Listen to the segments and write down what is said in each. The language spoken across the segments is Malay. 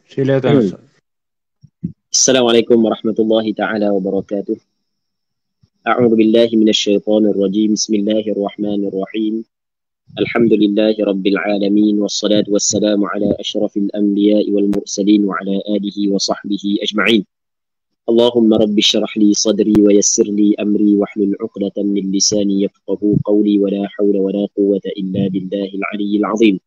Silakan Ustaz. Assalamualaikum warahmatullahi ta'ala wabarakatuh. A'udzu billahi minasyaitonir rajim. Bismillahirrahmanirrahim. Alhamdulillahi rabbil alamin wassalatu wassalamu ala asyrafil anbiya'i wal mursalin wa ala alihi wa sahbihi ajma'in. Allahumma rabbi shrah li sadri wa yassir li amri wahlul 'uqdatam min lisani yafqahu qawli wa la hawla wa la quwwata illa billahil 'aliyyil 'azim.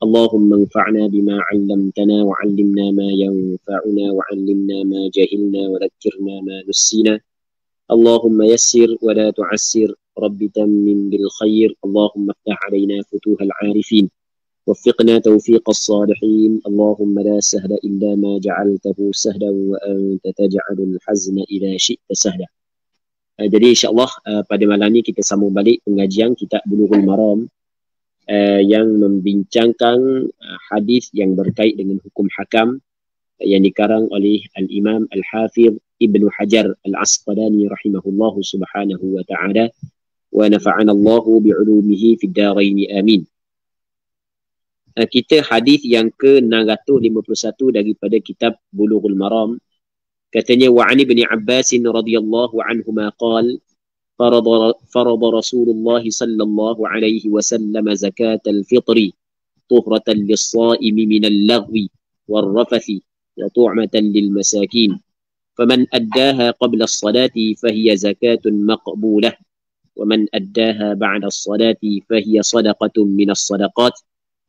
اللهم انفعنا بما علمتنا وعلمنا ما ينفعنا وعلمنا ما جهلنا وذكرنا ما نسينا اللهم يسر ولا تعسر رب تمم بالخير اللهم افتح علينا فتوح العارفين وفقنا توفيق الصالحين اللهم لا سهل إلا ما جعلته سهلا وأنت تجعل الحزن إذا شئت سهلا. Jadi insyaAllah pada malam ni kita sambung balik pengajian kitab Bulughul Maram yang membincangkan hadis yang berkait dengan hukum hakam yang dikarang oleh Al-Imam Al-Hafidh Ibn Hajar Al-Asqalani rahimahullahu subhanahu wa ta'ala wa nafa'ana Allahu bi'ulumihi fid daraini amin. Kita hadis yang ke-651 daripada kitab Bulughul Maram. Katanya wa 'an Ibn Abbas radhiyallahu anhuma qala فرض رسول الله صلى الله عليه وسلم زكاة الفطر طهرة للصائم من اللغو والرفث وطعمة للمساكين فمن أداها قبل الصلاة فهي زكاة مقبولة ومن أداها بعد الصلاة فهي صدقة من الصدقات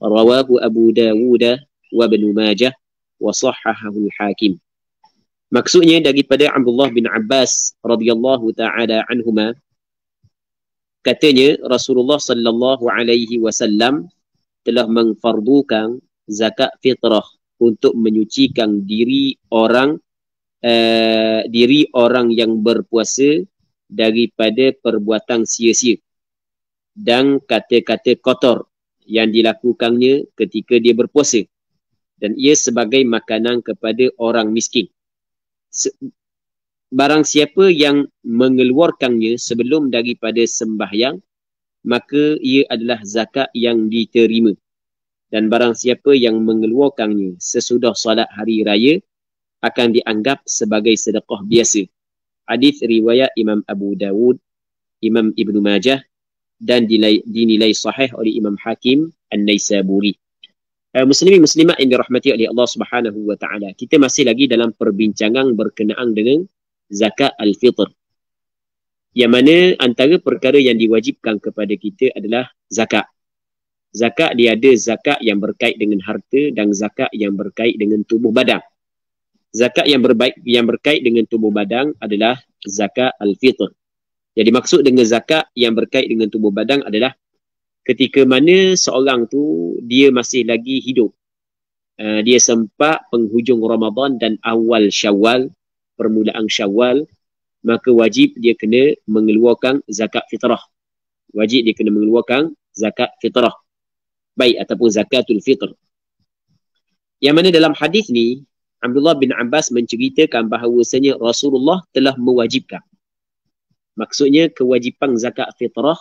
رواه أبو داود وابن ماجه وصححه الحاكم. Maksudnya daripada Abdullah bin Abbas radhiyallahu ta'ala anhuma, katanya Rasulullah sallallahu alaihi wasallam telah mengfardukan zakat fitrah untuk menyucikan diri orang yang berpuasa daripada perbuatan sia-sia dan kata-kata kotor yang dilakukannya ketika dia berpuasa, dan ia sebagai makanan kepada orang miskin. Barang siapa yang mengeluarkannya sebelum daripada sembahyang, maka ia adalah zakat yang diterima. Dan barang siapa yang mengeluarkannya sesudah solat hari raya, akan dianggap sebagai sedekah biasa. Hadis riwayat Imam Abu Dawud, Imam Ibn Majah, dan dinilai sahih oleh Imam Hakim An-Naisaburi. Muslimin muslimat yang dirahmati oleh Allah Subhanahu wa taala. Kita masih lagi dalam perbincangan berkenaan dengan zakat al-fitr. Yang mana antara perkara yang diwajibkan kepada kita adalah zakat. Zakat dia ada zakat yang berkait dengan harta dan zakat yang berkait dengan tubuh badan. Zakat yang berkait dengan tubuh badan adalah zakat al-fitr. Jadi maksud dengan zakat yang berkait dengan tubuh badan adalah ketika mana seorang tu dia masih lagi hidup, dia sempat penghujung Ramadan dan awal Syawal, permulaan Syawal, maka wajib dia kena mengeluarkan zakat fitrah. Wajib dia kena mengeluarkan zakat fitrah. Baik, ataupun zakatul fitr. Yang mana dalam hadis ni Abdullah bin Abbas menceritakan bahawasanya Rasulullah telah mewajibkan. Maksudnya kewajipan zakat fitrah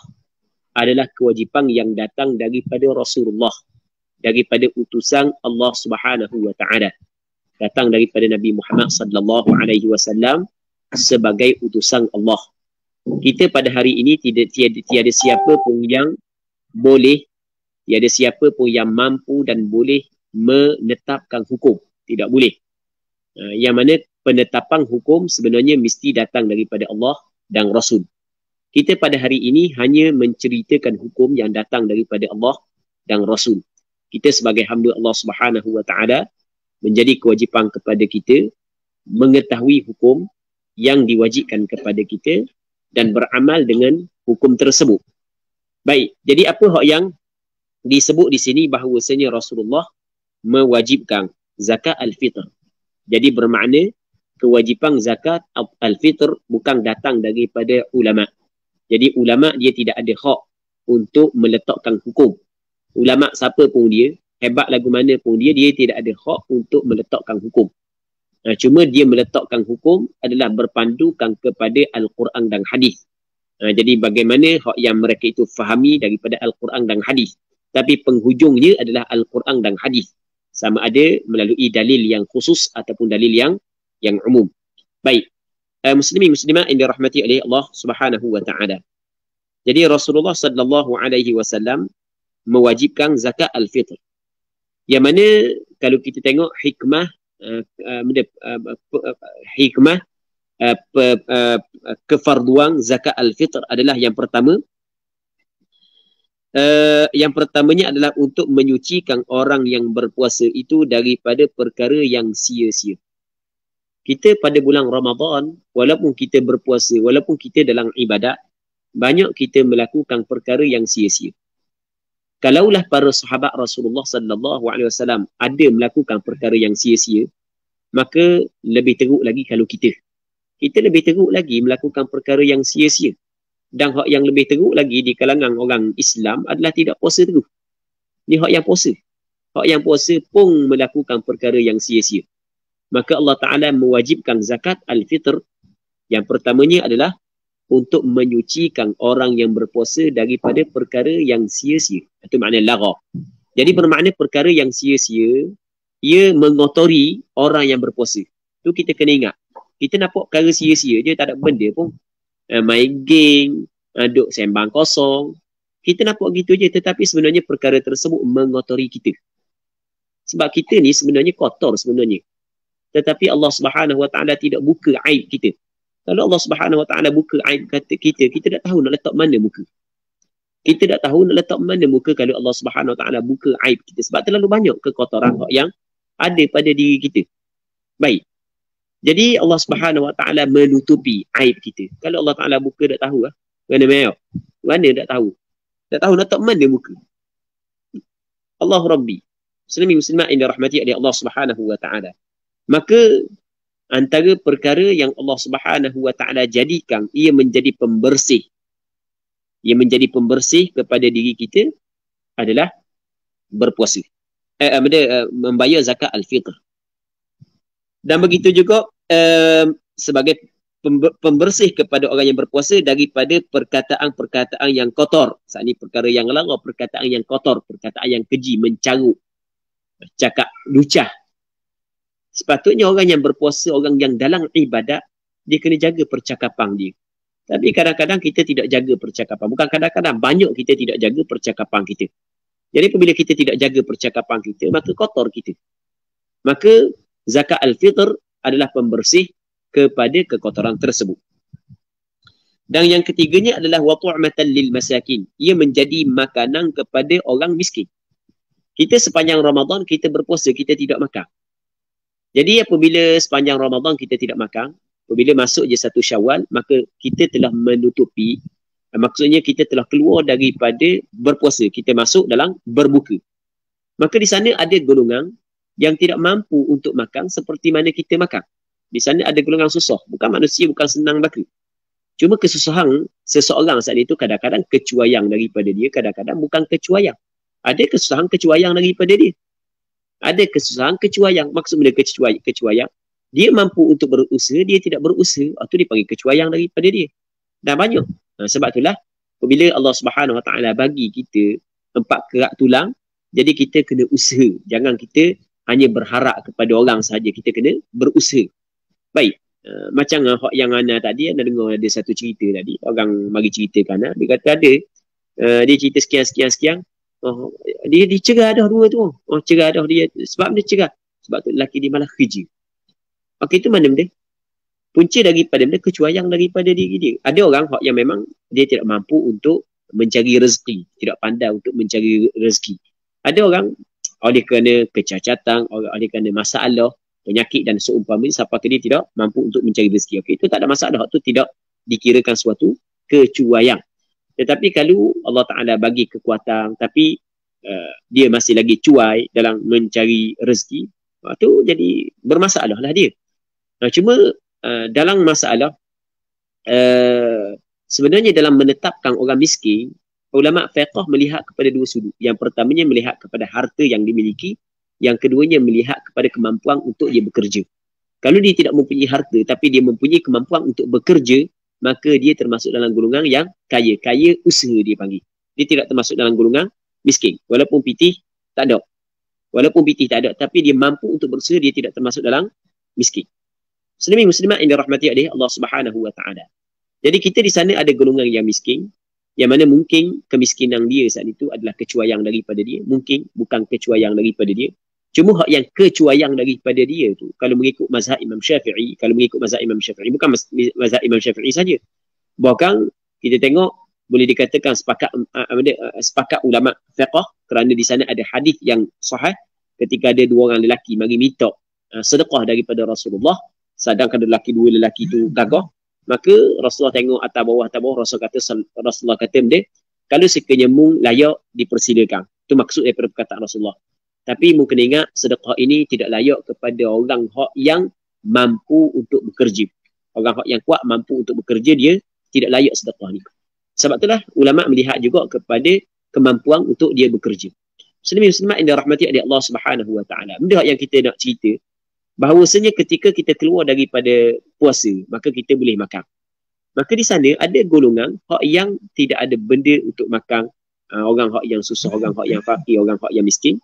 adalah kewajipan yang datang daripada Rasulullah, daripada utusan Allah Subhanahu wa taala, datang daripada Nabi Muhammad sallallahu alaihi wasallam sebagai utusan Allah. Kita pada hari ini tiada siapa pun yang boleh, tiada siapa pun yang mampu dan boleh menetapkan hukum, tidak boleh. Yang mana penetapan hukum sebenarnya mesti datang daripada Allah dan Rasul. Kita pada hari ini hanya menceritakan hukum yang datang daripada Allah dan Rasul. Kita sebagai hamba Allah Subhanahu wa taala menjadi kewajipan kepada kita mengetahui hukum yang diwajibkan kepada kita dan beramal dengan hukum tersebut. Baik, jadi apa hak yang disebut di sini bahawasanya Rasulullah mewajibkan zakat al-fitr. Jadi bermakna kewajipan zakat al-fitr bukan datang daripada ulama. Jadi ulama dia tidak ada hak untuk meletakkan hukum. Ulama siapa pun dia, hebat lagu mana pun dia tidak ada hak untuk meletakkan hukum. Cuma dia meletakkan hukum adalah berpandukan kepada Al-Quran dan Hadis. Jadi bagaimana hak yang mereka itu fahami daripada Al-Quran dan Hadis. Tapi penghujungnya adalah Al-Quran dan Hadis. sama ada melalui dalil yang khusus ataupun dalil yang umum. Baik, muslimin muslimat yang dirahmati oleh Allah Subhanahu wa taala. Jadi Rasulullah sallallahu alaihi wasallam mewajibkan zakat al-fitr. Yang mana kalau kita tengok hikmah hikmah kefarduan zakat al-fitr adalah yang pertama, yang pertamanya adalah untuk menyucikan orang yang berpuasa itu daripada perkara yang sia-sia. Kita pada bulan Ramadan, walaupun kita berpuasa, walaupun kita dalam ibadat, banyak kita melakukan perkara yang sia-sia. Kalaulah para sahabat Rasulullah sallallahu alaihi wasallam ada melakukan perkara yang sia-sia, maka lebih teruk lagi kalau kita lebih teruk lagi melakukan perkara yang sia-sia. Dan hak yang lebih teruk lagi di kalangan orang Islam adalah tidak puasa terus. Ni hak yang puasa. Hak yang puasa pun melakukan perkara yang sia-sia. Maka Allah Ta'ala mewajibkan zakat al-fitr. Yang pertamanya adalah untuk menyucikan orang yang berpuasa daripada perkara yang sia-sia. Itu makna lagha. Jadi bermakna perkara yang sia-sia, ia mengotori orang yang berpuasa. Tu kita kena ingat. Kita nampak perkara sia-sia je, tak ada benda pun. Main game, duk sembang kosong. Kita nampak gitu je, tetapi sebenarnya perkara tersebut mengotori kita. Sebab kita ni sebenarnya kotor sebenarnya. Tetapi Allah Subhanahu Wa Taala tidak buka aib kita. Kalau Allah Subhanahu Wa Taala buka aib kita, kita tak tahu nak letak mana muka. Kita tak tahu nak letak mana muka kalau Allah Subhanahu Wa Taala buka aib kita. Sebab terlalu banyak kekotoran yang ada pada diri kita. Baik. Jadi Allah Subhanahu Wa Taala menutupi aib kita. Kalau Allah Taala buka tak tahu lah. Mana meyok? Mana tak tahu? Tak tahu nak letak mana muka. Allah Rabbi. Muslimin muslimat yang dirahmati oleh Allah Subhanahu Wa Taala. Maka antara perkara yang Allah Subhanahu Wa Taala jadikan ia menjadi pembersih. Ia menjadi pembersih kepada diri kita adalah berpuasa. Membayar zakat al-fitr. Dan begitu juga sebagai pembersih kepada orang yang berpuasa daripada perkataan-perkataan yang kotor. Saat ini perkara yang lara, perkataan yang kotor, perkataan yang keji, mencarut, cakap lucah. Sepatutnya orang yang berpuasa, orang yang dalam ibadat, dia kena jaga percakapan dia. Tapi kadang-kadang kita tidak jaga percakapan. Bukan kadang-kadang, banyak kita tidak jaga percakapan kita. Jadi apabila kita tidak jaga percakapan kita, maka kotor kita. Maka zakat al-fitr adalah pembersih kepada kekotoran tersebut. Dan yang ketiganya adalah wa tu'matan lil masakin. Ia menjadi makanan kepada orang miskin. Kita sepanjang Ramadan kita berpuasa, kita tidak makan. Jadi apabila sepanjang Ramadan kita tidak makan, apabila masuk je 1 Syawal, maka kita telah menutupi, maksudnya kita telah keluar daripada berpuasa, kita masuk dalam berbuka. Maka di sana ada golongan yang tidak mampu untuk makan seperti mana kita makan. Di sana ada golongan susah. Bukan manusia, bukan senang baka. Cuma kesusahan seseorang saat itu kadang-kadang kecuaian daripada dia, kadang-kadang bukan kecuaian. Ada kesusahan kecuaian daripada dia. Ada kesusahan kecuaian. Maksud benda kecuaian, dia mampu untuk berusaha, dia tidak berusaha. Itu dipanggil kecuaian daripada dia. Dan banyak. Sebab itulah, apabila Allah Subhanahu Wa Taala bagi kita 4 kerak tulang, jadi kita kena usaha. Jangan kita hanya berharap kepada orang sahaja, kita kena berusaha. Baik, macam yang Ana tadi, Ana dengar ada satu cerita tadi, orang bagi ceritakan, dia kata ada, dia cerita sekian, dia cerah dah 2 tu, cerah dah dia, sebab dia cerah, sebab tu lelaki dia malah kerja. Okey, itu mana benda? Punca daripada benda kecuaian daripada diri dia. Ada orang yang memang dia tidak mampu untuk mencari rezeki, tidak pandai untuk mencari rezeki. Ada orang oleh kerana kecacatan, oleh kerana masalah, penyakit dan seumpamanya, siapa dia tidak mampu untuk mencari rezeki. Okey, itu tak ada masalah, itu tidak dikirakan suatu kecuaian. Tetapi kalau Allah Ta'ala bagi kekuatan, tapi dia masih lagi cuai dalam mencari rezeki, itu jadi bermasalah lah dia. Cuma dalam masalah, sebenarnya dalam menetapkan orang miskin, ulama fiqh melihat kepada 2 sudut. Yang pertamanya melihat kepada harta yang dimiliki, yang keduanya melihat kepada kemampuan untuk dia bekerja. Kalau dia tidak mempunyai harta tapi dia mempunyai kemampuan untuk bekerja, maka dia termasuk dalam golongan yang kaya. Kaya usaha dia panggil. Dia tidak termasuk dalam golongan miskin. Walaupun pitih, tak ada. Walaupun pitih tak ada, tapi dia mampu untuk berusaha, dia tidak termasuk dalam miskin. Muslimin muslimat yang dirahmati oleh Allah Subhanahu wa taala. Jadi kita di sana ada golongan yang miskin, yang mana mungkin kemiskinan dia saat itu adalah kecuaian daripada dia, mungkin bukan kecuaian daripada dia. Cuma hak yang kecuaian daripada dia tu, kalau mengikut mazhab Imam Syafi'i, bukan mazhab Imam Syafi'i saja. Bahkan kita tengok boleh dikatakan sepakat ulama fiqh, kerana di sana ada hadis yang sahih ketika ada dua orang lelaki mari minta sedekah daripada Rasulullah, sedangkan dua lelaki tu gagah, maka Rasulullah tengok atas bawah, Rasulullah kata dia, kalau sekiranya mung layak dipersilakan. Itu maksud daripada perkataan Rasulullah. Tapi mungkin ingat sedekah ini tidak layak kepada orang hak yang mampu untuk bekerja. Orang hak yang kuat mampu untuk bekerja, dia tidak layak sedekah ni. Sebab itulah ulama melihat juga kepada kemampuan untuk dia bekerja. Muslimin muslimat yang dirahmati oleh Allah Subhanahu wa taala. Benda yang kita nak cerita, bahawasanya ketika kita keluar daripada puasa, maka kita boleh makan. Maka di sana ada golongan hak yang tidak ada benda untuk makan, orang hak yang susah, orang hak yang fakir, orang hak yang miskin.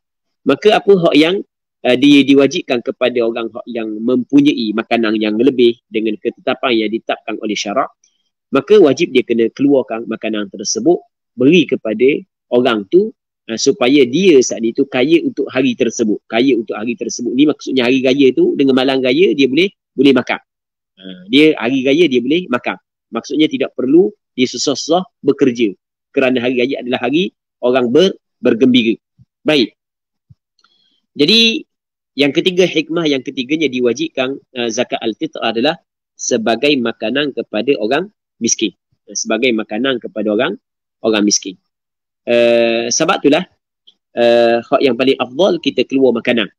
Maka apa hak yang diwajibkan kepada orang hak yang mempunyai makanan yang lebih dengan ketetapan yang ditetapkan oleh syarak, maka wajib dia kena keluarkan makanan tersebut, beri kepada orang tu, supaya dia saat itu kaya untuk hari tersebut. Kaya untuk hari tersebut ni maksudnya hari raya tu, dengan malam raya dia boleh makan. Dia hari raya dia boleh makan. Maksudnya tidak perlu dia susah-susah bekerja, kerana hari raya adalah hari orang bergembira. Baik. Jadi yang ketiga, hikmah yang ketiganya diwajibkan zakat al-fitr adalah sebagai makanan kepada orang miskin. Sebagai makanan kepada orang miskin. Sebab itulah hak yang paling afdal kita keluar makanan.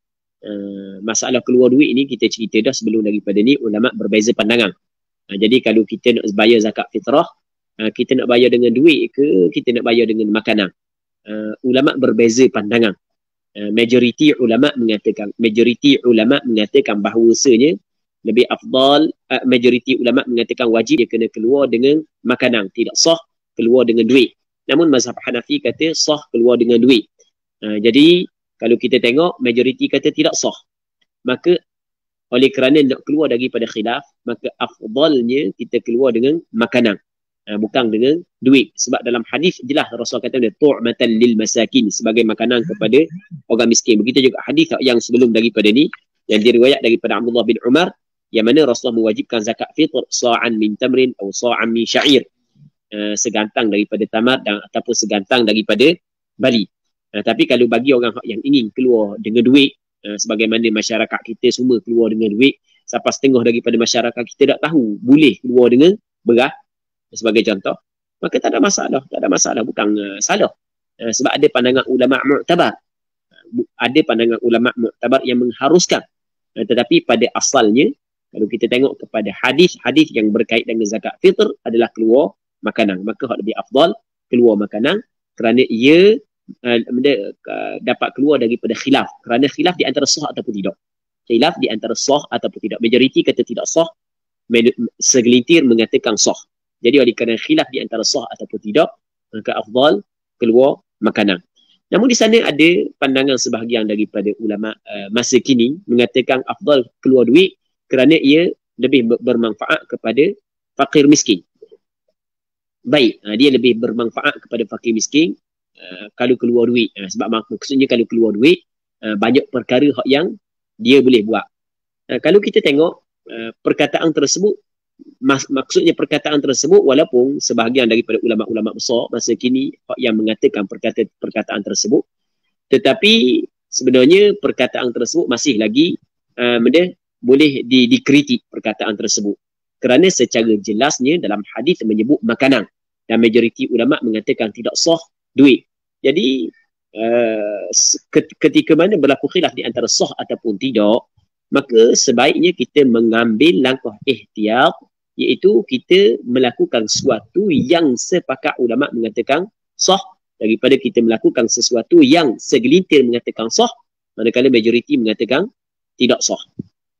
Masalah keluar duit ni kita cerita dah sebelum daripada ni, ulama berbeza pandangan. Jadi kalau kita nak bayar zakat fitrah, kita nak bayar dengan duit ke kita nak bayar dengan makanan? Ulama berbeza pandangan. Majoriti ulama mengatakan bahawasanya lebih afdal, majoriti ulama mengatakan wajib dia kena keluar dengan makanan, tidak sah keluar dengan duit. Namun mazhab Hanafi kata sah keluar dengan duit. Jadi kalau kita tengok majoriti kata tidak sah, maka oleh kerana nak keluar daripada khilaf, maka afdalnya kita keluar dengan makanan, bukan dengan duit. Sebab dalam hadis jelas Rasulullah kata tu'matan lil masakin, sebagai makanan kepada orang miskin. Begitu juga hadis yang sebelum daripada ni yang diriwayat daripada Abdullah bin Umar, yang mana Rasulullah mewajibkan zakat fitr sa'an min tamrin atau sa'an min sya'ir, segantang daripada tamar dan ataupun segantang daripada bali. Tapi kalau bagi orang yang ingin keluar dengan duit, sebagaimana masyarakat kita semua keluar dengan duit, sampai setengah daripada masyarakat kita tak tahu boleh keluar dengan beras sebagai contoh, maka tak ada masalah, bukan salah. Sebab ada pandangan ulama mu'tabar, yang mengharuskan. Tetapi pada asalnya, kalau kita tengok kepada hadis-hadis yang berkait dengan zakat fitr adalah keluar makanan, maka lebih afdal keluar makanan, kerana ia dapat keluar daripada khilaf. Kerana khilaf di antara sah ataupun tidak. Majoriti kata tidak sah, segelintir mengatakan sah. Jadi oleh kerana khilaf di antara sah ataupun tidak, maka afdal keluar makanan. Namun di sana ada pandangan sebahagian daripada ulama masa kini mengatakan afdal keluar duit kerana ia lebih bermanfaat kepada fakir miskin. Baik, dia lebih bermanfaat kepada fakir miskin kalau keluar duit. Sebab maksudnya kalau keluar duit, banyak perkara yang dia boleh buat. Kalau kita tengok perkataan tersebut, maksudnya perkataan tersebut, walaupun sebahagian daripada ulama-ulama besar masa kini yang mengatakan perkataan tersebut, tetapi sebenarnya perkataan tersebut masih lagi boleh dikritik perkataan tersebut, kerana secara jelasnya dalam hadis menyebut makanan dan majoriti ulama mengatakan tidak sah duit. Jadi ketika mana berlaku khilaf di antara sah ataupun tidak, maka sebaiknya kita mengambil langkah ihtiyat, iaitu kita melakukan sesuatu yang sepakat ulama mengatakan sah, daripada kita melakukan sesuatu yang segelintir mengatakan sah, manakala majoriti mengatakan tidak sah.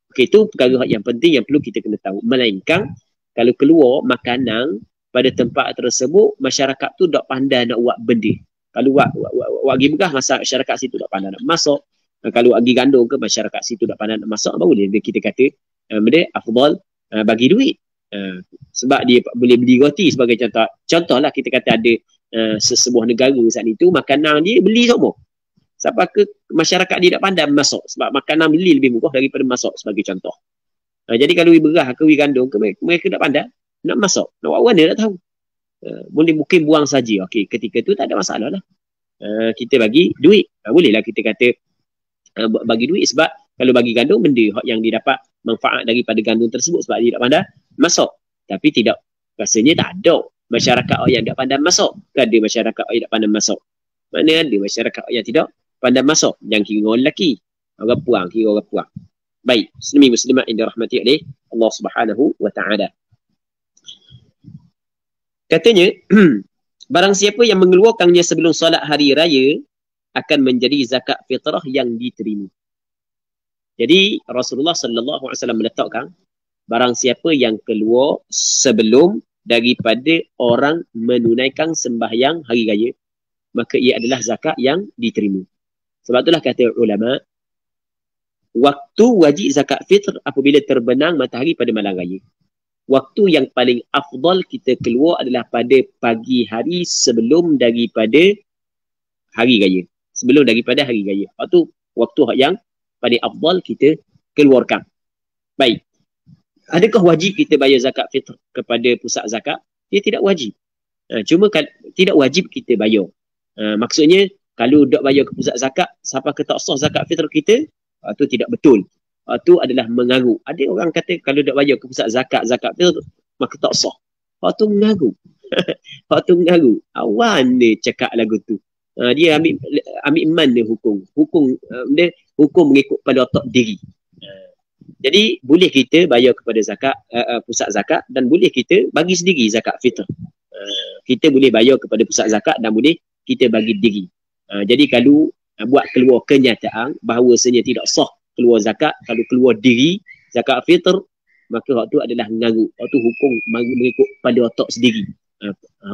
Okey, itu perkara yang penting yang perlu kita kena tahu. Melainkan kalau keluar makanan pada tempat tersebut, masyarakat tu tak pandai nak buat benda. Kalau buat gibah, masyarakat situ tak pandai nak masak, Kalau pergi gandung ke masyarakat situ tak pandai nak masak, baru kita kata benda afdal bagi duit. Sebab dia boleh beli roti sebagai contoh. Contohlah kita kata ada sesebuah negara saat itu makanan dia beli semua. Sebab ke masyarakat dia tak pandai masak. Sebab makanan beli lebih murah daripada masak sebagai contoh. Jadi kalau berah ke gandung ke mereka tak pandai nak masak. Nak buat mana tak tahu. Boleh mungkin buang saja. Okey, ketika tu tak ada masalah lah. Kita bagi duit. Bolehlah kita kata bagi duit sebab kalau bagi gandum benda yang dia dapat manfaat daripada gandum tersebut sebab dia tak pandai masak. Tapi tidak, rasanya tak ada masyarakat yang tak pandai masak. Ada masyarakat yang tak pandai masak. Mana ada masyarakat yang tidak pandai masak. Yang kira orang lelaki, orang puang, kira orang puang. Baik, muslimin muslimat yang dirahmati oleh Allah Subhanahu wa taala. Katanya barang siapa yang mengeluarkannya sebelum solat hari raya akan menjadi zakat fitrah yang diterima. Jadi Rasulullah sallallahu alaihi wasallam meletakkan barang siapa yang keluar sebelum daripada orang menunaikan sembahyang hari raya, maka ia adalah zakat yang diterima. Sebab itulah kata ulama, waktu wajib zakat fitr apabila terbenam matahari pada malam raya. Waktu yang paling afdal kita keluar adalah pada pagi hari sebelum daripada hari raya. Sebelum daripada hari raya. Waktu yang paling afdal kita keluarkan. Baik. Adakah wajib kita bayar zakat fitr kepada pusat zakat? Dia tidak wajib. Cuma tidak wajib kita bayar. Maksudnya, kalau tak bayar ke pusat zakat, siapa ke tak sah zakat fitr kita? Itu tidak betul. Itu adalah mengaru. Ada orang kata kalau tak bayar ke pusat zakat fitr, maka tak sah. Itu mengaru. Itu mengaru. Awan dia cakap lagu tu. Dia ambil iman dia hukum mengikut pada otak diri. Jadi boleh kita bayar kepada zakat pusat zakat dan boleh kita bagi sendiri zakat fitr. Kita boleh bayar kepada pusat zakat dan boleh kita bagi diri. Jadi kalau buat keluar kenyataan bahawasanya tidak sah keluar zakat, kalau keluar diri zakat fitr, maka waktu adalah mengaru. Waktu hukum mengikut pada otak sendiri.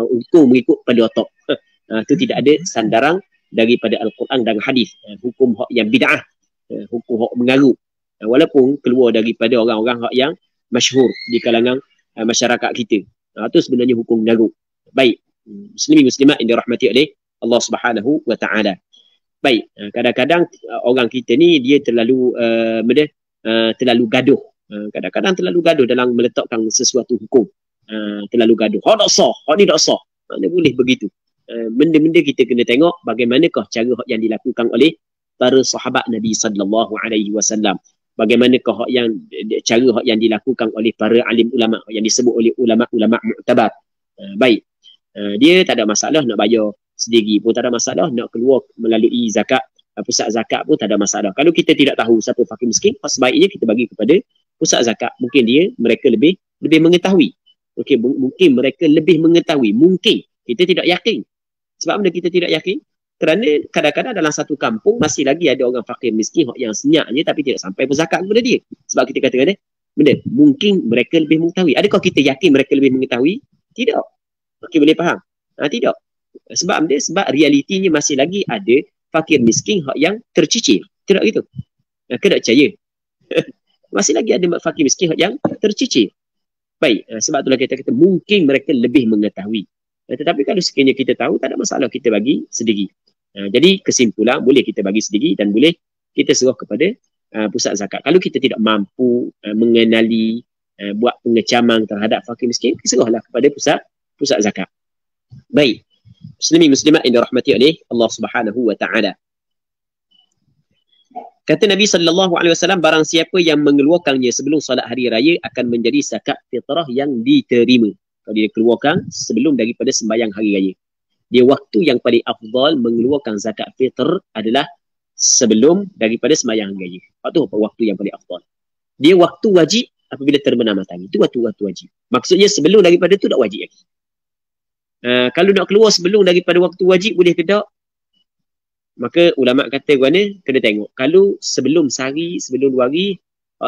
Hukum mengikut pada otak. Itu tidak ada sandaran daripada Al-Quran dan hadis. Hukum hak yang bid'ah, hukum hak mengaru, walaupun keluar daripada orang-orang hak yang masyhur di kalangan masyarakat kita. Itu sebenarnya hukum mengaru. Baik, muslimin muslimat yang dirahmati oleh Allah Subhanahu wa taala. Baik, kadang-kadang orang kita ni dia terlalu terlalu gaduh. Kadang-kadang terlalu gaduh dalam meletakkan sesuatu hukum. Terlalu gaduh. Hak tak sah, hak ni tak sah. Mana boleh begitu? Benda-benda kita kena tengok bagaimanakah cara yang dilakukan oleh para sahabat Nabi sallallahu alaihi wasallam. Bagaimanakah cara yang dilakukan oleh para alim ulama yang disebut oleh ulama-ulama mu'tabar. Baik. Dia tak ada masalah nak bayar sendiri pun tak ada masalah, nak keluar melalui zakat pusat zakat pun tak ada masalah. Kalau kita tidak tahu siapa fakir miskin, sebaiknya kita bagi kepada pusat zakat. Mungkin mereka lebih mengetahui. Okey, mungkin mereka lebih mengetahui. Mungkin kita tidak yakin. Sebab benda kita tidak yakin? Kerana kadang-kadang dalam satu kampung masih lagi ada orang fakir miskin yang senyap je tapi tidak sampai pun zakat kepada dia. Sebab kita katakan benda mungkin mereka lebih mengetahui. Adakah kita yakin mereka lebih mengetahui? Tidak. Okey, boleh faham? Tidak. Sebab realitinya masih lagi ada fakir miskin yang tercicir. Tidak gitu? Kena percaya. Masih lagi ada fakir miskin yang tercicir. Baik, sebab itulah kita kata mungkin mereka lebih mengetahui. Tetapi kalau sekiranya kita tahu, tak ada masalah kita bagi sendiri. Jadi kesimpulan, boleh kita bagi sendiri dan boleh kita serah kepada pusat zakat. Kalau kita tidak mampu mengenali, buat pengecaman terhadap fakir miskin, serahlah kepada pusat zakat. Baik. Muslimin muslimat yang dirahmati oleh Allah Subhanahu wa taala. Kata Nabi sallallahu alaihi wasallam, barang siapa yang mengeluarkannya sebelum solat hari raya akan menjadi zakat fitrah yang diterima. Kalau dia keluarkan sebelum daripada sembahyang hari raya. Dia waktu yang paling afdal mengeluarkan zakat fitr adalah sebelum daripada sembahyang hari raya. Itu waktu yang paling afdal. Dia waktu wajib apabila terbenam matahari. Itu waktu wajib. Maksudnya sebelum daripada tu tak wajib lagi. Kalau nak keluar sebelum daripada waktu wajib boleh ke tak? Maka ulama kata kena tengok. Kalau sebelum sehari, sebelum 2 hari,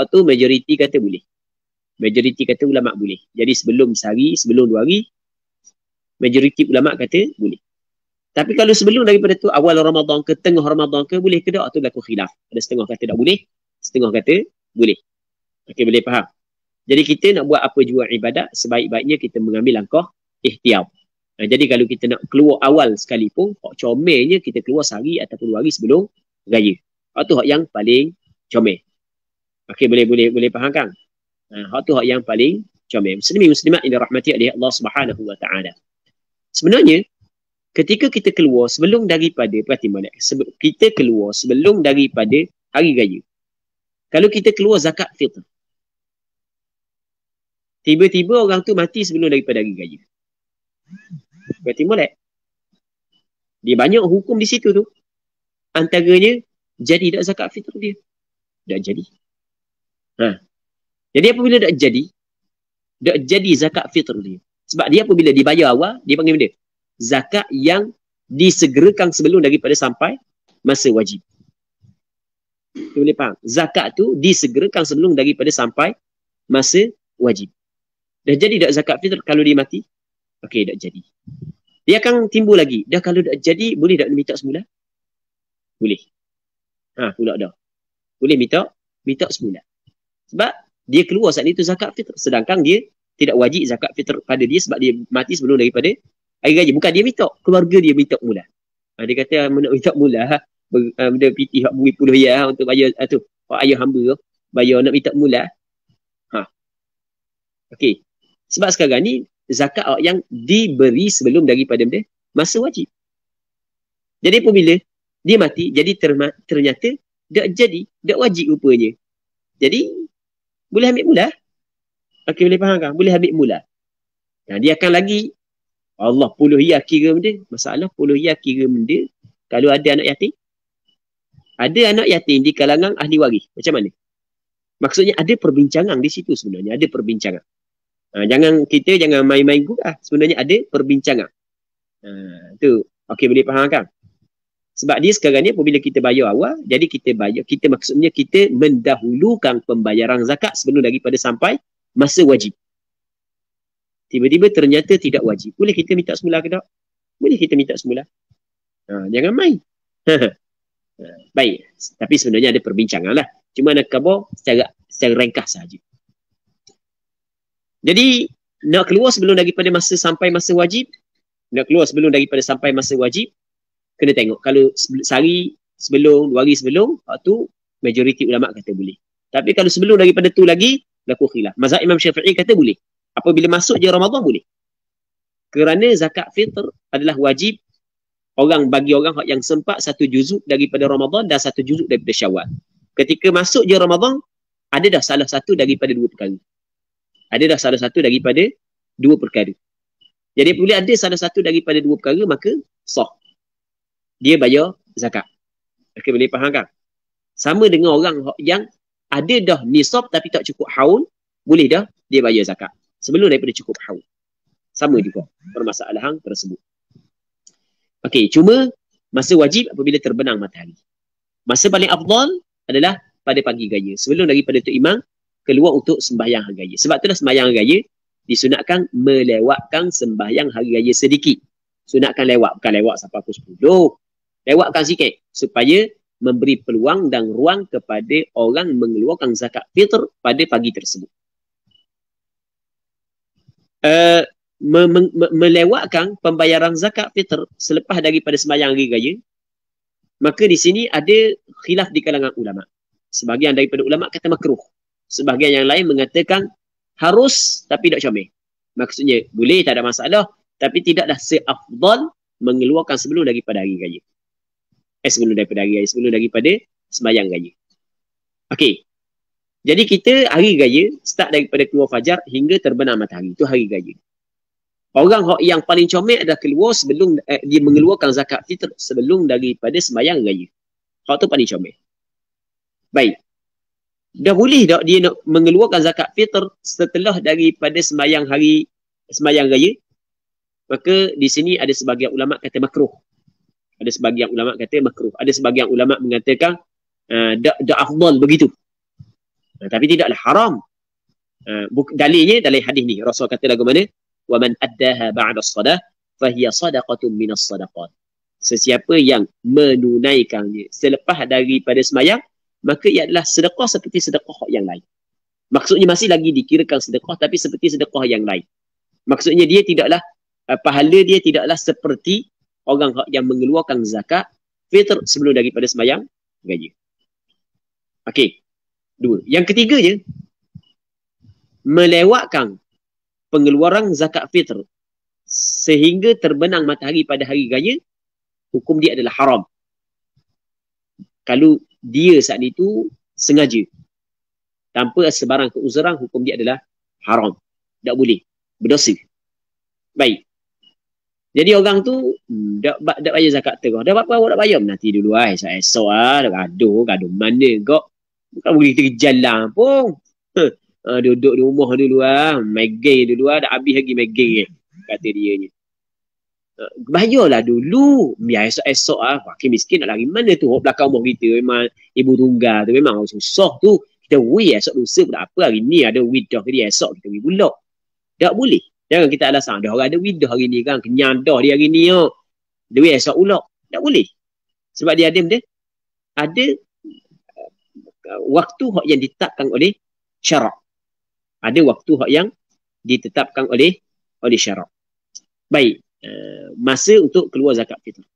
tu majoriti kata boleh. Majoriti kata ulama boleh. Jadi sebelum sehari, sebelum 2 hari, majoriti ulama kata boleh. Tapi kalau sebelum daripada tu, awal Ramadan ke tengah Ramadan ke, boleh ke tak? Tu berlaku khilaf. Ada setengah kata tak boleh, setengah kata boleh. Okey, boleh faham? Jadi kita nak buat apa jua ibadat, sebaik-baiknya kita mengambil langkah ihtiyat. Jadi kalau kita nak keluar awal sekalipun, hak comelnya kita keluar sehari ataupun 2 hari sebelum raya. Hak tu hak yang paling comel. Okey, boleh faham kan? Hak tu hak yang paling comel. Muslimin muslimat yang dirahmati oleh Allah Subhanahu wa taala. Sebenarnya ketika kita keluar sebelum daripada kita keluar sebelum daripada hari raya. Kalau kita keluar zakat fitr, tiba-tiba orang tu mati sebelum daripada hari raya. Berarti molek. Dia banyak hukum di situ tu. Antaranya, jadi tak zakat fitr dia? Tak jadi. Jadi apabila tak jadi zakat fitr dia. Sebab dia apabila dibayar awal, dia panggil benda zakat yang disegerakan sebelum daripada sampai masa wajib. Kita boleh faham? Zakat tu disegerakan sebelum daripada sampai masa wajib. Dah jadi tak zakat fitr kalau dia mati? Okey, tak jadi. Dia akan timbul lagi. Dah kalau tak jadi, boleh tak minta semula? Boleh. Pula dah. Boleh minta semula. Sebab dia keluar saat itu zakat fitr. Sedangkan dia tidak wajib zakat fitr pada dia sebab dia mati sebelum daripada hari raya. Bukan dia minta, keluarga dia minta mula. Dia kata nak minta mula, benda piti hak bui puluh ya untuk bayar tu. Hak ayah hamba tu bayar nak minta mula. Okey. Sebab sekarang ni zakat yang diberi sebelum daripada masa wajib. Jadi apabila dia mati, jadi ternyata tak wajib rupanya. Jadi boleh ambil mula. Okey, boleh faham kan? Boleh ambil mula. Dia akan lagi Allah puluh ya kira benda. Masalah puluh ya kira benda kalau ada anak yatim. Ada anak yatim di kalangan ahli waris. Macam mana? Maksudnya ada perbincangan di situ sebenarnya. Ada perbincangan. Jangan main-main juga. Sebenarnya ada perbincangan. Tu. Okey, boleh faham kan? Sebab dia sekarang ni apabila kita bayar awal, jadi kita maksudnya kita mendahulukan pembayaran zakat sebelum daripada sampai masa wajib. Tiba-tiba ternyata tidak wajib. Boleh kita minta semula ke tak? Boleh kita minta semula. Jangan main. Baik. Tapi sebenarnya ada perbincangan lah. Cuma nak khabar secara ringkas sahaja. Jadi, nak keluar sebelum daripada masa sampai masa wajib, nak keluar sebelum daripada sampai masa wajib, kena tengok. Kalau sehari sebelum, 2 hari sebelum, tu majoriti ulama' kata boleh. Tapi kalau sebelum daripada tu lagi, berlaku khilaf. Mazhab Imam Syafi'i kata boleh. Apabila masuk je Ramadan boleh. Kerana zakat fitr adalah wajib bagi orang yang sempat 1 juzuk daripada Ramadan dan 1 juzuk daripada Syawal. Ketika masuk je Ramadan, ada dah salah satu daripada 2 perkara. Ada dah salah satu daripada 2 perkara. Jadi apabila ada salah satu daripada 2 perkara, maka sah. Dia bayar zakat. Okey, boleh faham kan? Sama dengan orang yang ada dah nisab tapi tak cukup haul, boleh dah dia bayar zakat. Sebelum daripada cukup haul. Sama juga permasalahan tersebut. Okey, cuma masa wajib apabila terbenam matahari. Masa paling afdal adalah pada pagi raya. Sebelum daripada tu imam keluar untuk sembahyang hari raya. Sebab itulah sembahyang hari raya disunatkan melewatkan sembahyang hari raya sedikit. Sunatkan lewat, bukan lewat sampai pukul 10. Lewatkan sikit supaya memberi peluang dan ruang kepada orang mengeluarkan zakat fitr pada pagi tersebut. Melewatkan pembayaran zakat fitr selepas daripada sembahyang hari raya, maka di sini ada khilaf di kalangan ulama. Sebahagian daripada ulama kata makruh. Sebahagian yang lain mengatakan harus tapi tak comel. Maksudnya boleh, tak ada masalah, tapi tidaklah seafdal mengeluarkan sebelum daripada hari raya. Sebelum daripada sembahyang raya. Okey. Jadi kita hari raya start daripada keluar fajar hingga terbenam matahari. Itu hari raya. Orang yang paling comel adalah keluar sebelum dia mengeluarkan zakat fitr sebelum daripada sembahyang raya. Hak tu paling comel. Baik. Dah boleh tak dia nak mengeluarkan zakat fitr setelah daripada sembahyang raya? Maka di sini ada sebahagian ulama kata makruh. Ada sebahagian ulama kata makruh. Ada sebahagian ulama mengatakan dak afdal begitu. Tapi tidaklah haram. Dalilnya dalam hadis ni. Rasul kata lagu mana? Wa man addaha ba'da as-sadah fahiya sadaqatun minas sadaqat. Sesiapa yang menunaikannya selepas daripada semayang, maka ia adalah sedekah seperti sedekah yang lain. Maksudnya masih lagi dikirakan sedekah tapi seperti sedekah yang lain. Maksudnya dia tidaklah, pahala dia tidaklah seperti orang yang mengeluarkan zakat fitr sebelum daripada semayang raya. Okey. 2. Yang ketiganya, melewatkan pengeluaran zakat fitr sehingga terbenam matahari pada hari raya, hukum dia adalah haram. Kalau dia saat itu sengaja, tanpa sebarang keuzuran, hukum dia adalah haram. Tak boleh. Berdosa. Baik. Jadi orang tu, tak bayar zakat terah. Dah apa awak tak bayar? Nanti dulu esok gaduh mana kok. Bukan boleh kita jalan pun. Duduk di rumah dulu megay dulu dah habis lagi megay kata dia ni. Bayarlah dulu, biar esok-esok makin miskin nak lari mana tu. Orang belakang rumah kita memang ibu tunggal tu memang susah tu. Kita esok lusa pun tak apa, hari ni ada widah dia, esok kita pergi pulak. Tak boleh. Jangan kita alasan dah orang ada widah hari ni kan, kenyang dah dia hari ni dia esok pulak. Tak boleh. Sebab dia ada waktu yang ditetapkan oleh syarak. Ada waktu yang ditetapkan oleh syarak. Baik. Masa untuk keluar zakat fitr.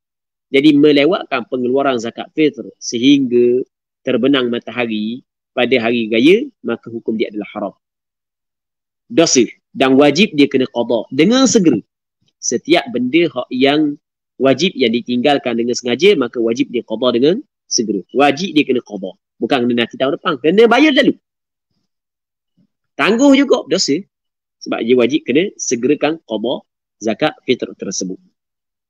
Jadi melewatkan pengeluaran zakat fitr sehingga terbenang matahari pada hari raya, maka hukum dia adalah haram. Dosa dan wajib dia kena qada dengan segera. Setiap benda yang wajib yang ditinggalkan dengan sengaja, maka wajib dia qada dengan segera. Wajib dia kena qada. Bukan kena nanti tahun depan, kena bayar dulu. Tangguh juga dosa. Sebab dia wajib kena segerakan qada zakat fitr tersebut.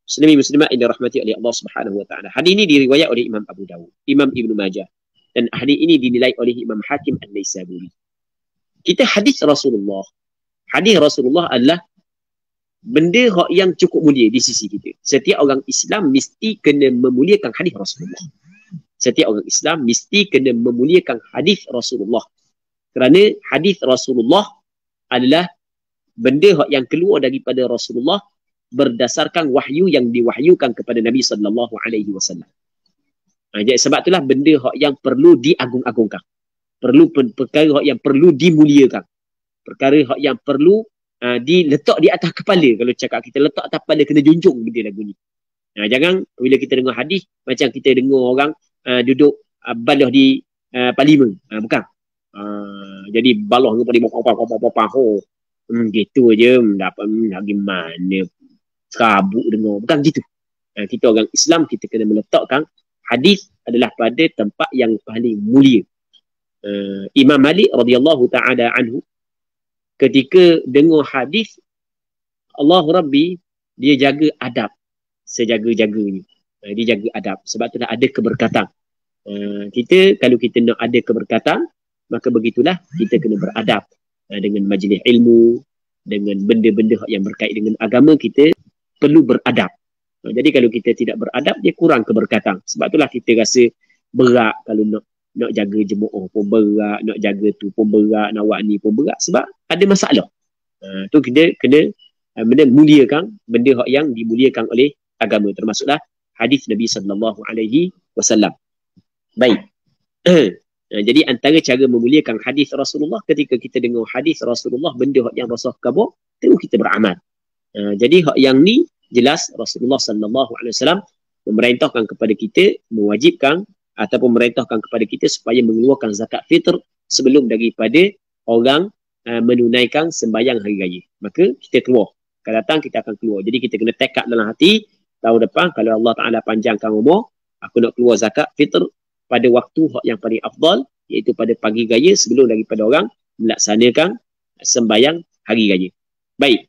Muslimin muslimat yang dirahmati oleh Allah Subhanahu wa taala. Hadis ini diriwayat oleh Imam Abu Dawud, Imam Ibnu Majah, dan hadis ini dinilai oleh Imam Hakim An-Naisaburi. Kita hadis Rasulullah. Hadis Rasulullah adalah benda yang cukup mulia di sisi kita. Setiap orang Islam mesti kena memuliakan hadis Rasulullah. Setiap orang Islam mesti kena memuliakan hadis Rasulullah. Kerana hadis Rasulullah adalah benda yang keluar daripada Rasulullah berdasarkan wahyu yang diwahyukan kepada Nabi sallallahu alaihi wasallam. Jadi sebab itulah benda yang perlu diagung-agungkan. Perkara yang perlu dimuliakan. Perkara yang perlu diletak di atas kepala. Kalau cakap kita letak atas kepala, kena junjung benda lagu ni. Jangan bila kita dengar hadis macam kita dengar orang duduk balah di parlimen. Bukan. Jadi balah dengan parlimen gitu aja dapat lagi mana kabut dengar. Bukan gitu. Kita orang Islam, kita kena meletakkan hadis adalah pada tempat yang paling mulia. Imam Malik radhiyallahu taala anhu ketika dengar hadis Allah Rabbi, dia jaga adab sejaga-jaganya. Dia jaga adab. Sebab itulah ada keberkatan. Kita kalau kita nak ada keberkatan, maka begitulah kita kena beradab dengan majlis ilmu, dengan benda-benda yang berkait dengan agama. Kita perlu beradab. Jadi kalau kita tidak beradab, dia kurang keberkatan. Sebab itulah kita rasa berat kalau nak jaga jemaah pun berat, nak jaga tu pun berat, nak buat ni pun berat. Sebab ada masalah. Tu kita kena muliakan benda yang dimuliakan oleh agama. Termasuklah hadis Nabi sallallahu alaihi wasallam. Baik. Jadi antara cara memuliakan hadis Rasulullah, ketika kita dengar hadis Rasulullah, benda yang Rasul khabar, terus kita beramal. Jadi yang ni jelas Rasulullah sallallahu alaihi wasallam memerintahkan kepada kita, mewajibkan ataupun memerintahkan kepada kita supaya mengeluarkan zakat fitr sebelum daripada orang menunaikan sembahyang hari raya. Maka kita keluar. Akan datang kita akan keluar. Jadi kita kena tekad dalam hati, tahun depan kalau Allah Taala panjangkan umur, aku nak keluar zakat fitr pada waktu yang paling afdal, iaitu pada pagi raya sebelum daripada orang melaksanakan sembahyang hari raya. Baik.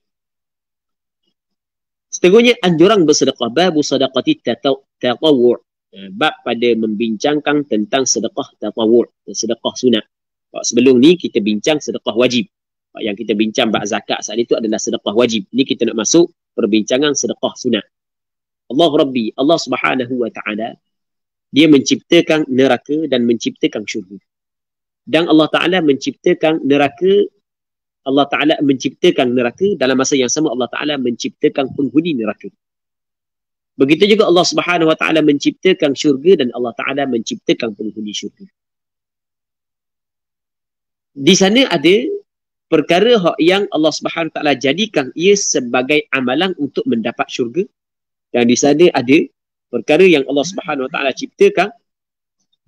Seterusnya, anjuran bersedekah. Babu sadaqati tatawwu'. Bab pada membincangkan tentang sedekah tatawwu', sedekah sunat. Sebelum ni kita bincang sedekah wajib. Yang kita bincang bab zakat saat itu adalah sedekah wajib. Ini kita nak masuk perbincangan sedekah sunat. Allah Rabbi, Allah Subhanahu wa taala, dia menciptakan neraka dan menciptakan syurga. Dan Allah Ta'ala menciptakan neraka, dalam masa yang sama Allah Ta'ala menciptakan penghuni neraka. Begitu juga Allah Subhanahu Wa Taala menciptakan syurga dan Allah Taala menciptakan penghuni syurga. Di sana ada perkara yang Allah Subhanahu Wa Taala jadikan ia sebagai amalan untuk mendapat syurga, dan di sana ada perkara yang Allah Subhanahu Wa Taala ciptakan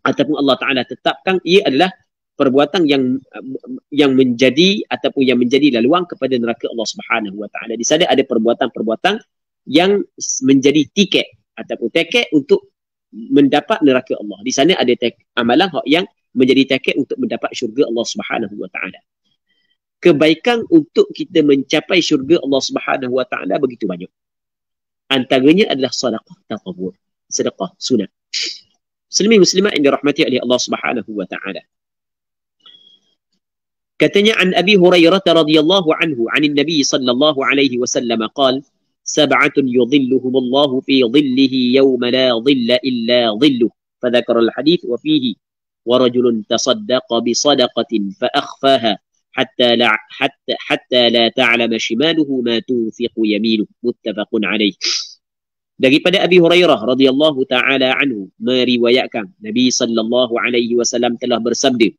ataupun Allah Taala tetapkan ia adalah perbuatan yang menjadi ataupun yang menjadi laluan kepada neraka Allah Subhanahu Wa Taala. Di sana ada perbuatan-perbuatan yang menjadi tiket ataupun tiket untuk mendapat neraka Allah. Di sana ada amalan yang menjadi tiket untuk mendapat syurga Allah Subhanahu Wa Taala. Kebaikan untuk kita mencapai syurga Allah Subhanahu Wa Taala begitu banyak. Antaranya adalah sedekah tatawwu', sedekah sunat. Muslimin muslimat yang dirahmati oleh Allah Subhanahu Wa Taala. Katanya an Abi Hurairah radhiyallahu anhu 'an Nabi sallallahu alaihi wasallam qala sab'atun yudhilluhum Allah fi dhillihi yawma la dhilla illa dhilluh. Fadzakara al-hadits wa fihi wa rajulun tasaddaqa bi sadaqatin fa akhfaha hatta la ta'lama shimaluhu ma tunfiqu yaminuhu. Muttafaqun alaih. Daripada Abi Hurairah radhiyallahu taala anhu meriwayatkan Nabi sallallahu alaihi wasallam telah bersabda,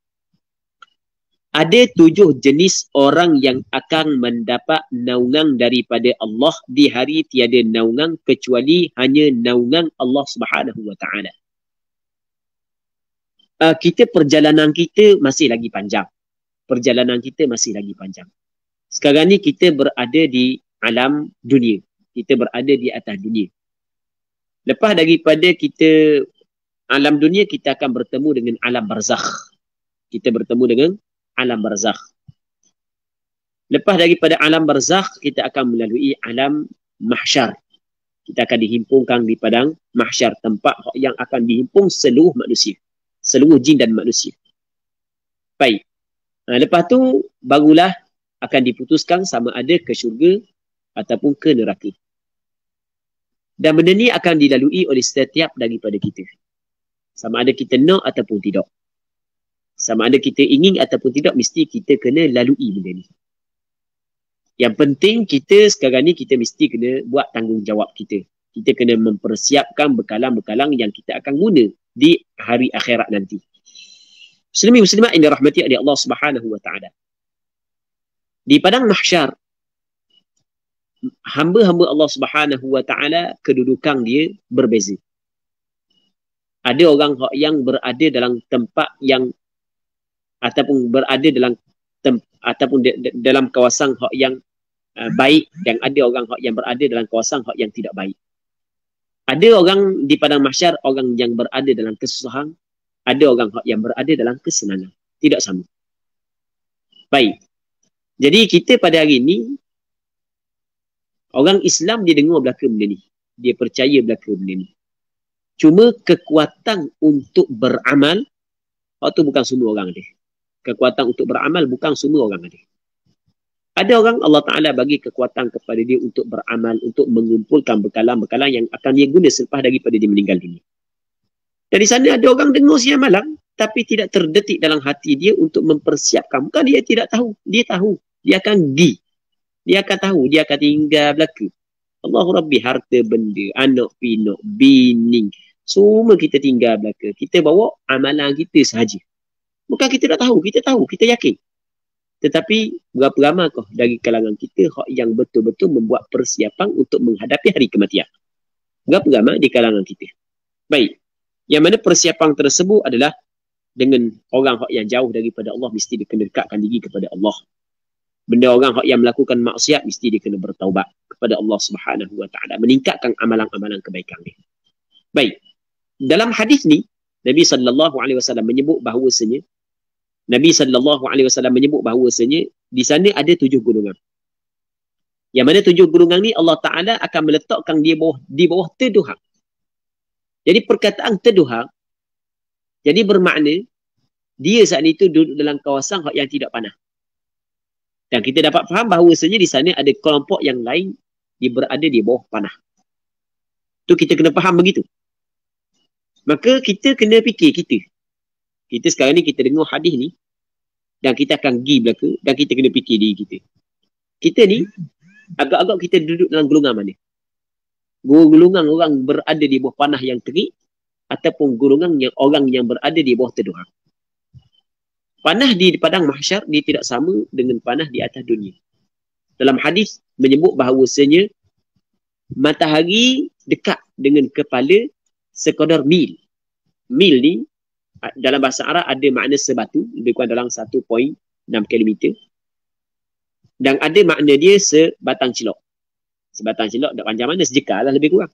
ada 7 jenis orang yang akan mendapat naungan daripada Allah di hari tiada naungan kecuali hanya naungan Allah Subhanahu Wa Taala. Perjalanan kita masih lagi panjang. Perjalanan kita masih lagi panjang. Sekarang ni kita berada di alam dunia. Kita berada di atas dunia. Lepas daripada kita alam dunia, kita akan bertemu dengan alam barzakh. Kita bertemu dengan alam barzakh. Lepas daripada alam barzakh, kita akan melalui alam mahsyar. Kita akan dihimpunkan di padang mahsyar, tempat yang akan dihimpun seluruh manusia. Seluruh jin dan manusia. Baik. Lepas tu, barulah akan diputuskan sama ada ke syurga ataupun ke neraka. Dan benda ni akan dilalui oleh setiap daripada kita. Sama ada kita nak ataupun tidak. Sama ada kita ingin ataupun tidak, mesti kita kena lalui benda ni. Yang penting kita sekarang ni, kita mesti kena buat tanggungjawab kita. Kita kena mempersiapkan bekalan-bekalan yang kita akan guna di hari akhirat nanti. Muslimin muslimat yang dirahmati oleh Allah Subhanahu Wa Taala. Di padang mahsyar, hamba-hamba Allah Subhanahu Wa Taala kedudukan dia berbeza. Ada orang yang berada dalam tempat yang ataupun berada dalam kawasan yang baik, dan ada orang yang berada dalam kawasan yang tidak baik. Ada orang di padang mahsyar, orang yang berada dalam kesusahan, ada orang yang berada dalam kesenangan. Tidak sama. Baik. Jadi kita pada hari ini, orang Islam dia dengar belaka benda ni. Dia percaya belaka benda ni. Cuma kekuatan untuk beramal, itu bukan semua orang ada. Kekuatan untuk beramal bukan semua orang ada. Ada orang Allah Ta'ala bagi kekuatan kepada dia untuk beramal, untuk mengumpulkan bekalan-bekalan yang akan dia guna selepas daripada dia meninggal dunia. Dan di sana ada orang dengar siang malam, tapi tidak terdetik dalam hati dia untuk mempersiapkan. Bukan dia tidak tahu. Dia tahu. Dia akan pergi. Dia akan tahu. Dia akan tinggal belaka. Allahu Rabbi, harta benda, anak pinak, bini, semua kita tinggal belaka. Kita bawa amalan kita sahaja. Bukan kita tak tahu. Kita tahu. Kita yakin. Tetapi berapa ramakah dari kalangan kita yang betul-betul membuat persiapan untuk menghadapi hari kematian? Berapa ramai di kalangan kita? Baik. Yang mana persiapan tersebut adalah dengan orang yang jauh daripada Allah, mesti dia kena dekatkan diri kepada Allah. Benda orang yang melakukan maksiat, mesti dia kena bertaubat kepada Allah Subhanahu Wa Taala, meningkatkan amalan-amalan kebaikan dia. Baik. Dalam hadis ni, Nabi sallallahu alaihi wasallam menyebut bahawasanya di sana ada 7 gunungan. Yang mana 7 gunungan ni Allah Ta'ala akan meletakkan dia di bawah teduhan. Jadi perkataan teduhan, jadi bermakna dia saat itu duduk dalam kawasan yang tidak panas. Dan kita dapat faham bahawasanya di sana ada kelompok yang lain dia berada di bawah panas. Tu kita kena faham begitu. Maka kita kena fikir kita sekarang ni kita dengar hadis ni dan kita akan pergi belaka dan kita kena fikir diri kita. Kita ni agak-agak kita duduk dalam golongan mana? golongan orang berada di bawah panah yang terik ataupun golongan yang orang yang berada di bawah teduhan. Panah di padang mahsyar dia tidak sama dengan panah di atas dunia. Dalam hadis menyebut bahawasanya matahari dekat dengan kepala sekadar mil. Mil ni dalam bahasa Arab ada makna sebatu, lebih kurang dalam 1.6 km. Dan ada makna dia sebatang celok. Sebatang celok tak panjang mana, sejekal lah lebih kurang.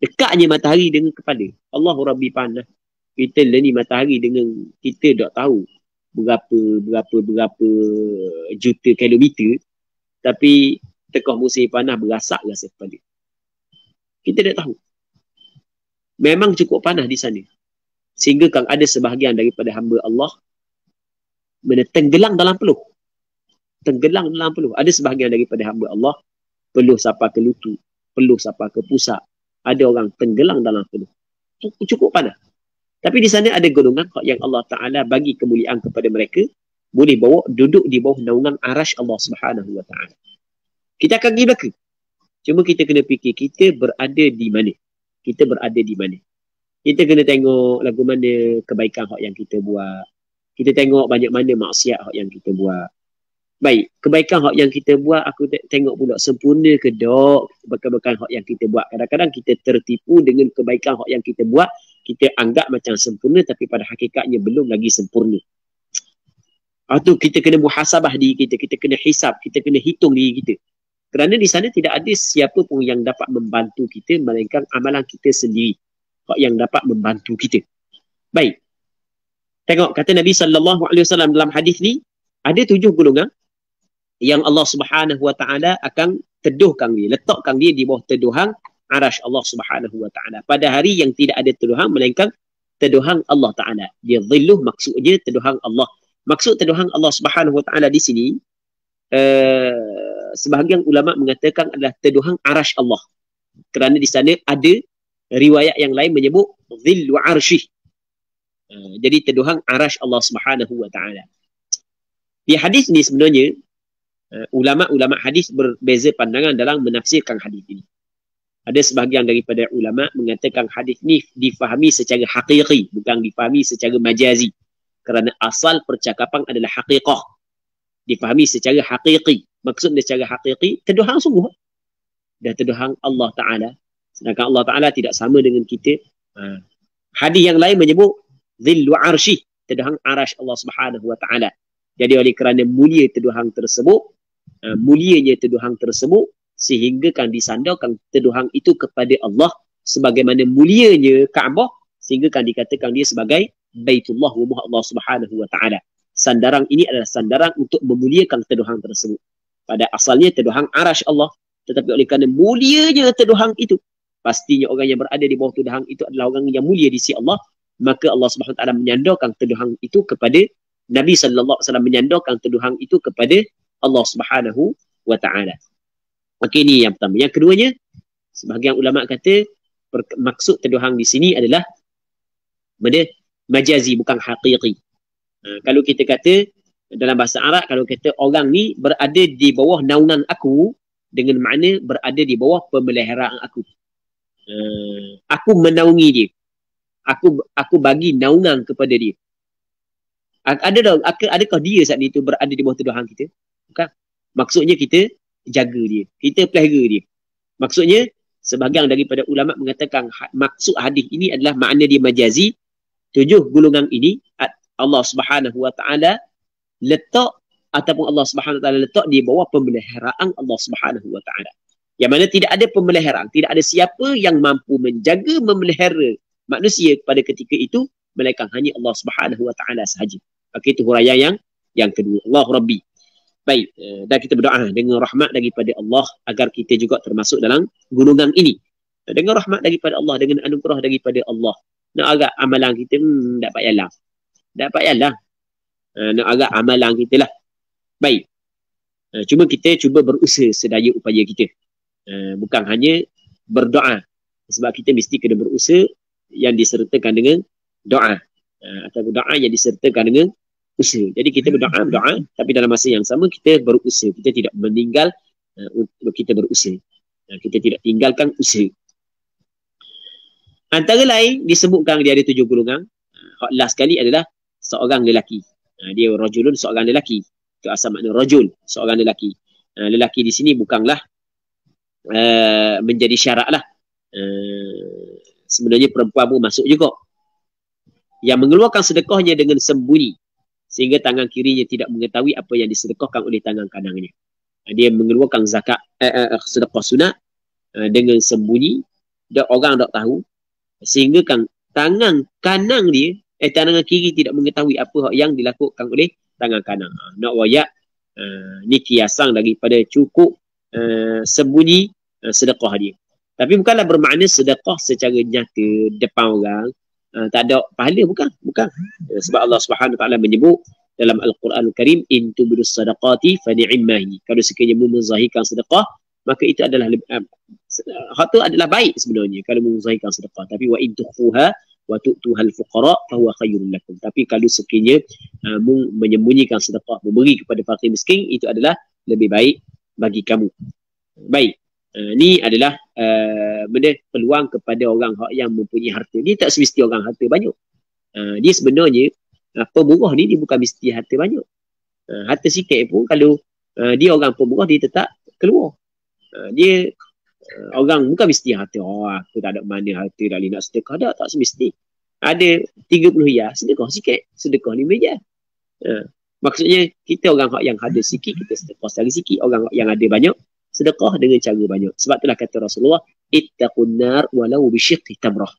Dekatnya matahari dengan kepala. Allahu Rabbi panah. Kita ni matahari dengan kita tak tahu berapa juta kilometer, tapi tekah musim panas berasak rasa kepala. Kita tak tahu. Memang cukup panas di sana. Sehingga kan ada sebahagian daripada hamba Allah tenggelam dalam peluh. Tenggelam dalam peluh. Ada sebahagian daripada hamba Allah peluh sampai ke lutut, peluh sampai ke pusat. Ada orang tenggelam dalam peluh. Cukup panas. Tapi di sana ada golongan yang Allah Ta'ala bagi kemuliaan kepada mereka, boleh bawa duduk di bawah naungan arash Allah Subhanahu Wa Ta'ala. Kita akan pergi belakang. Cuma kita kena fikir, kita berada di mana? Kita berada di mana? Kita kena tengok lagu mana kebaikan yang kita buat. Kita tengok banyak mana maksiat yang kita buat. Baik, kebaikan yang kita buat, aku tengok pula sempurna ke dok kebaikan yang kita buat. Kadang-kadang kita tertipu dengan kebaikan yang kita buat, kita anggap macam sempurna tapi pada hakikatnya belum lagi sempurna. Itu kita kena muhasabah diri kita, kita kena hisab, kita kena hitung diri kita. Kerana di sana tidak ada siapa pun yang dapat membantu kita melainkan amalan kita sendiri yang dapat membantu kita. Baik. Tengok kata Nabi SAW dalam hadis ni, ada 7 golongan yang Allah Subhanahu Wa Ta'ala akan teduhkan dia, letakkan dia di bawah teduhan arash Allah Subhanahu Wa Ta'ala. Pada hari yang tidak ada teduhan melainkan teduhan Allah Ta'ala. Dia dhilluh maksudnya teduhan Allah. Maksud teduhan Allah Subhanahu Wa Ta'ala di sini, sebahagian ulama mengatakan adalah teduhan arash Allah. Kerana di sana ada riwayat yang lain menyebut dhillu arshih. Jadi teduhan arash Allah Subhanahu Wa Ta'ala. Di hadis ni sebenarnya ulama-ulama hadis berbeza pandangan dalam menafsirkan hadis ini. Ada sebahagian daripada ulama mengatakan hadis ni difahami secara hakiki, bukan difahami secara majazi. Kerana asal percakapan adalah haqiqah. Difahami secara hakiki. Maksudnya secara hakiki, teduhan sungguh. Dan teduhan Allah Ta'ala. Sedangkan Allah Ta'ala tidak sama dengan kita. Hadis yang lain menyebut dhillu arshih, teduhan arash Allah Subhanahu Wa Ta'ala. Jadi oleh kerana mulia teduhan tersebut, mulianya teduhan tersebut, sehingga kan disandarkan teduhan itu kepada Allah sebagaimana mulianya Kaabah, sehingga kan dikatakan dia sebagai Baitullah rumah Allah Subhanahu Wa Ta'ala. Sandaran ini adalah sandaran untuk memuliakan teduhan tersebut. Pada asalnya teduhan arash Allah, tetapi oleh kerana mulianya teduhan itu, pastinya orang yang berada di bawah teduhan itu adalah orang yang mulia di sisi Allah, maka Allah Subhanahu Wa Ta'ala menyandarkan teduhan itu kepada Nabi SAW, menyandarkan teduhan itu kepada Allah Subhanahu Wa Ta'ala. Okey, ini yang pertama. Yang keduanya, sebahagian ulama kata maksud teduhan di sini adalah majazi, bukan hakiki. Kalau kita kata dalam bahasa Arab, kalau kata orang ni berada di bawah naungan aku, dengan makna berada di bawah pemeliharaan aku. Aku menaungi dia. Aku bagi naungan kepada dia. Adakah dia saat itu berada di bawah teduhan kita? Bukan. Maksudnya kita jaga dia, kita pelihara dia. Maksudnya sebahagian daripada ulama mengatakan maksud hadis ini adalah makna dia majazi. 7 golongan ini Allah Subhanahu Wa Ta'ala letak, ataupun Allah Subhanahu Wa Ta'ala letak di bawah pemeliharaan Allah Subhanahu Wa Ta'ala. Yang mana tidak ada pemeliharaan, tidak ada siapa yang mampu menjaga, memelihara manusia pada ketika itu melainkan hanya Allah Subhanahu Wa Ta'ala sahaja. Okey, itu huraian yang kedua. Allahu Rabbi. Baik, dan kita berdoa dengan rahmat daripada Allah agar kita juga termasuk dalam golongan ini. Dengan rahmat daripada Allah, dengan anugerah daripada Allah. Nak agak amalan kita tak payahlah. Tak payahlah. Nak agak amalan kita lah. Baik. Cuma kita cuba berusaha sedaya upaya kita. Bukan hanya berdoa. Sebab kita mesti kena berusaha yang disertakan dengan doa. Atau doa yang disertakan dengan usaha. Jadi kita berdoa, tapi dalam masa yang sama kita berusaha. Kita tidak meninggal untuk kita berusaha. Kita tidak tinggalkan usaha. Antara lain disebutkan dia ada 7 golongan. Hak last sekali adalah seorang lelaki. Dia rajulun, seorang lelaki. Itu asal makna rajul, seorang lelaki. Lelaki di sini bukanlah menjadi syarat lah. Sebenarnya perempuan pun masuk juga. Yang mengeluarkan sedekahnya dengan sembunyi, sehingga tangan kirinya tidak mengetahui apa yang disedekahkan oleh tangan kanannya. Dia mengeluarkan zakat, sedekah sunat dengan sembunyi, dan orang tak tahu, sehingga kan tangan kanan dia, tangan kiri tidak mengetahui apa yang dilakukan oleh tangan kanan. Nak wayak, ni kiasan daripada cukup sembunyi sedekah dia. Tapi bukanlah bermakna sedekah secara nyata depan orang, tak ada pahala, bukan. Sebab Allah Subhanahu Wa Taala menyebut dalam Al-Quran Al-Karim, in tubdus sadaqati fa ni'mahi. Kalau sekiranya menzahirkan sedekah, maka itu adalah hak tu adalah baik sebenarnya kalau menzahirkan sedekah. Tapi wa in tukhfuha wa tu'tuhal fuqara fa huwa khairul lakum. Tapi kalau sekiranya menyembunyikan sedekah, memberi kepada fakir miskin, itu adalah lebih baik bagi kamu. Baik. Ni adalah benda peluang kepada orang yang mempunyai harta. Dia tak semesti orang harta banyak. Dia sebenarnya pemurah ni dia bukan mesti harta banyak. Harta sikit pun kalau dia orang pemurah, dia tetap keluar. Dia orang bukan mesti harta. Aku tak ada mana harta dah nak sedekah. Tak semesti. Ada 30 riyal, sedekah sikit. Sedekah 5 riyal. Maksudnya kita orang yang ada sikit, kita sedekah secara sikit. Orang yang ada banyak, sedekah dengan cara banyak. Sebab itulah kata Rasulullah, ittaqun nar walau bisyiqqi tamrah.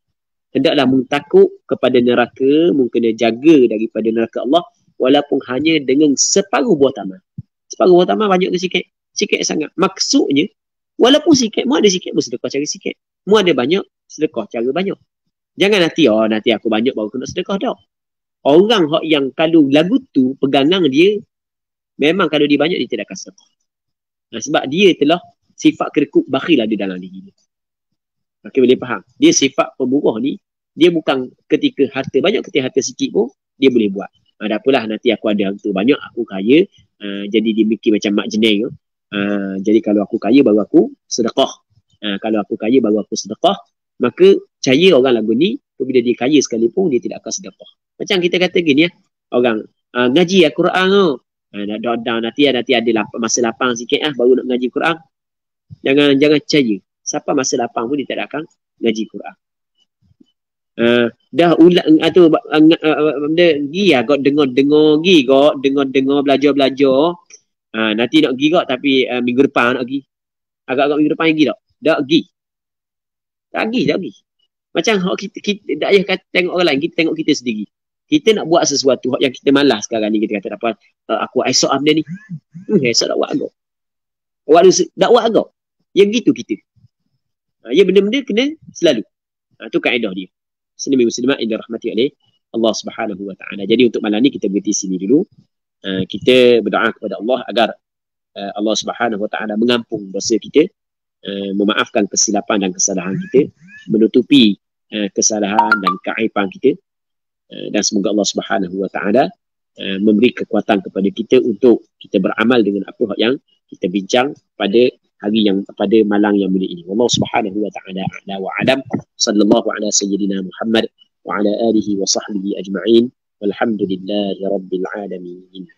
Hendaklah takut kepada neraka, mungkin jaga daripada neraka Allah, walaupun hanya dengan separuh buah tamar. Separuh buah tamar banyak ke sikit? Sikit sangat. Maksudnya, walaupun sikit, mu ada sikit, mu sedekah cara sikit. Mu ada banyak, sedekah cara banyak. Jangan nanti aku banyak baru kena sedekah dah. Orang yang kalau lagu tu, pegangan dia, memang kalau dia banyak, dia tidak akan sedekah. Sebab dia telah sifat kerekuk bakhil ada dalam diri dia. Okay, boleh faham. Dia sifat pemurah ni, dia bukan ketika harta banyak, ketika harta sikit pun, dia boleh buat. Dah apalah, nanti aku ada harta banyak, aku kaya, jadi dia mikir macam mak jeneng. Jadi kalau aku kaya, baru aku sedekah. Kalau aku kaya, baru aku sedekah. Maka, percaya orang lagu ni, bila dia kaya sekalipun, dia tidak akan sedekah. Macam kita kata gini, orang ngaji Al-Quran tu. Nanti ada masa lapang sikit baru nak ngaji Quran. Jangan percaya. Siapa masa lapang pun dia tak akan ngaji Quran. Dah ulang tu gi dengar belajar. Nanti nak gi kok, tapi minggu depan nak gi. Agak-agak minggu depan gi tak? Tak gi. Tak gi. Macam kita tak payah tengok orang lain, kita tengok kita sendiri. Kita nak buat sesuatu yang kita malas sekarang ni, kita kata apa, aku esok benda ni. Esok tak buat agak. Tak buat agak. Yang gitu kita. Ya, benda-benda kena selalu. Itu kaedah dia. Muslimin muslimat yang dirahmati oleh Allah Subhanahu Wa Taala. Jadi untuk malam ni kita berhenti sini dulu. Kita berdoa kepada Allah agar Allah Subhanahu Wa Taala mengampun dosa kita, memaafkan kesilapan dan kesalahan kita, menutupi kesalahan dan keaiban kita, dan semoga Allah Subhanahu Wa Taala memberi kekuatan kepada kita untuk kita beramal dengan apa yang kita bincang pada pada malam yang mulia ini. Wallahu Subhanahu Wa Taala a'la wa a'lam. Sallallahu ala sayyidina Muhammad wa ala alihi wa sahbihi ajma'in. Walhamdulillahi rabbil alamin.